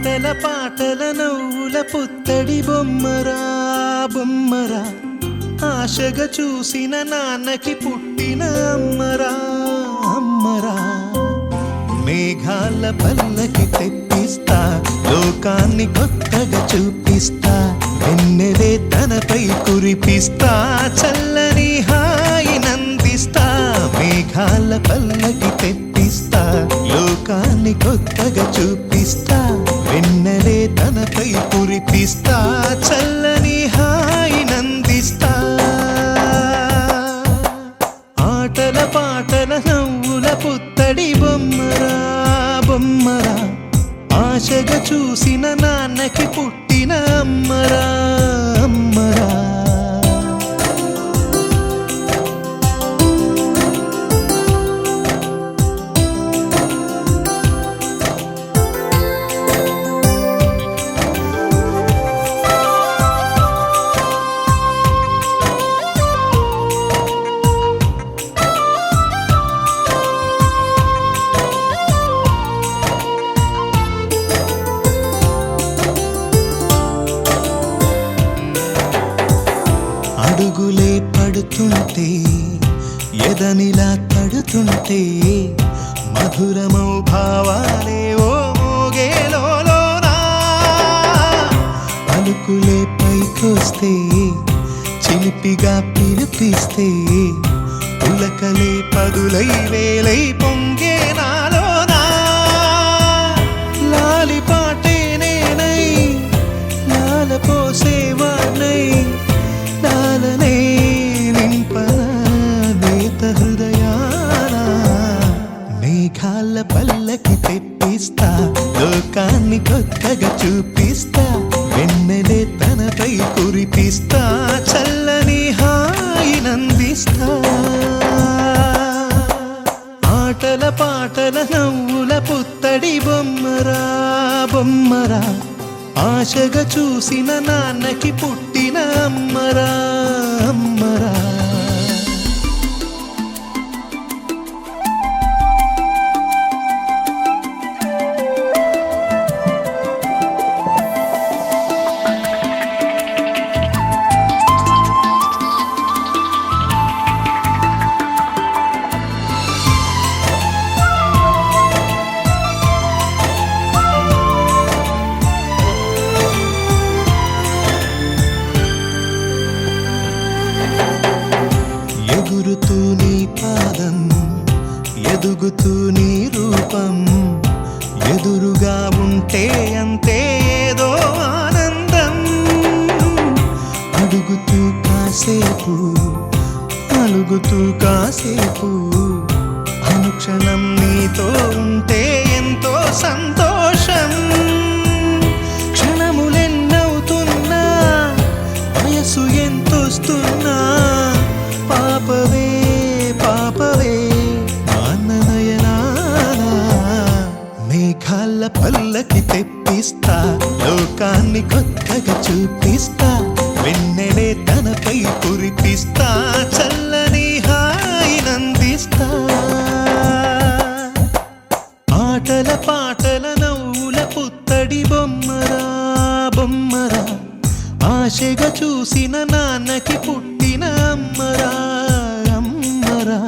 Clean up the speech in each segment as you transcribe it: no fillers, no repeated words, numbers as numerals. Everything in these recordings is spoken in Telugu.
ఆటల పాటల నవ్వుల పుత్తడి బొమ్మరా బొమ్మరా, ఆశగా చూసిన నాన్నకి పుట్టిన అమ్మరా అమ్మరా. మేఘాల పల్లకి తెప్పిస్తా, లోకాన్ని కొత్తగా చూపిస్తా, వెన్నెలే తనపై కురిపిస్తా, చల్లని హాయి నందిస్తా. మేఘాల పల్లకి తెప్పిస్తా, లోకాన్ని కొత్తగా చూపిస్తా, వెన్నెలే తనపై కురిపిస్తా, చల్లని హాయి నందిస్తా. ఆటల పాటల నవ్వుల పుత్తడి బొమ్మరా బొమ్మరా, ఆశగా చూసిన నాన్నకి పుట్టిన అమ్మరా అమ్మరా. అడుగులే పడుతుంటే ఎదనిలా తడుతుంటే, మధురమౌ భావాలే ఓ మోగేలోనా. పలుకులే పైకొస్తే చిలిపిగా పిలిపిస్తే, ఉలకలే పదులై వేలై పొంగే నాలోనా. లాలి పాటే నేనై లాల పోసేవాణ్ణై, లాలనే నింపనా నేత హృదయాన. మేఘాల పల్లకి తెప్పిస్తా, లోకాన్ని కొత్తగా చూపిస్తా, వెన్నెలే తనపై కురిపిస్తా, చల్లని హాయి నందిస్తా. ఆటల పాటల నవ్వుల పుత్తడి బొమ్మరా బొమ్మరా, ఆశగా చూసిన నాన్నకి పుట్టిన అమ్మరా అమ్మరా. ఎగురుతూ నీ పాదం, ఎదుగుతూ నీ రూపం, ఎదురుగా ఉంటే అంతే ఏదో ఆనందం. అడుగుతూ కాసేపు, అలుగుతూ కాసేపు, అనుక్షణం నీతో ఉంటే ఎంతో సంతోషం. క్షణములెన్నవుతున్నా, వయసు ఎంతొస్తున్నా, పాపవే పాపవే నాన్ననయనానా. మేఘాల పల్లకి తెప్పిస్తా, లోకాన్ని కొత్తగా చూపిస్తా, వెన్నెలే తనపై కురిపిస్తా, చల్లని హాయి నందిస్తా. ఆటల పాటల నవ్వుల పుత్తడి బొమ్మరా బొమ్మరా, ఆశగా చూసిన నాన్నకి పుట్టిన అమ్మరా అమ్మరా.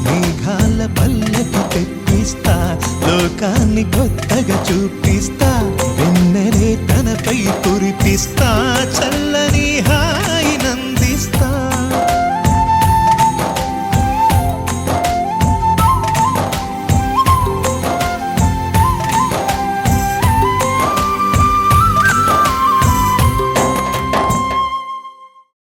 మేఘాల పల్లకి తెప్పిస్తా, లోకాన్ని కొత్తగా చూపిస్తా, వెన్నెలే తనపై కురిపిస్తా, చల్లని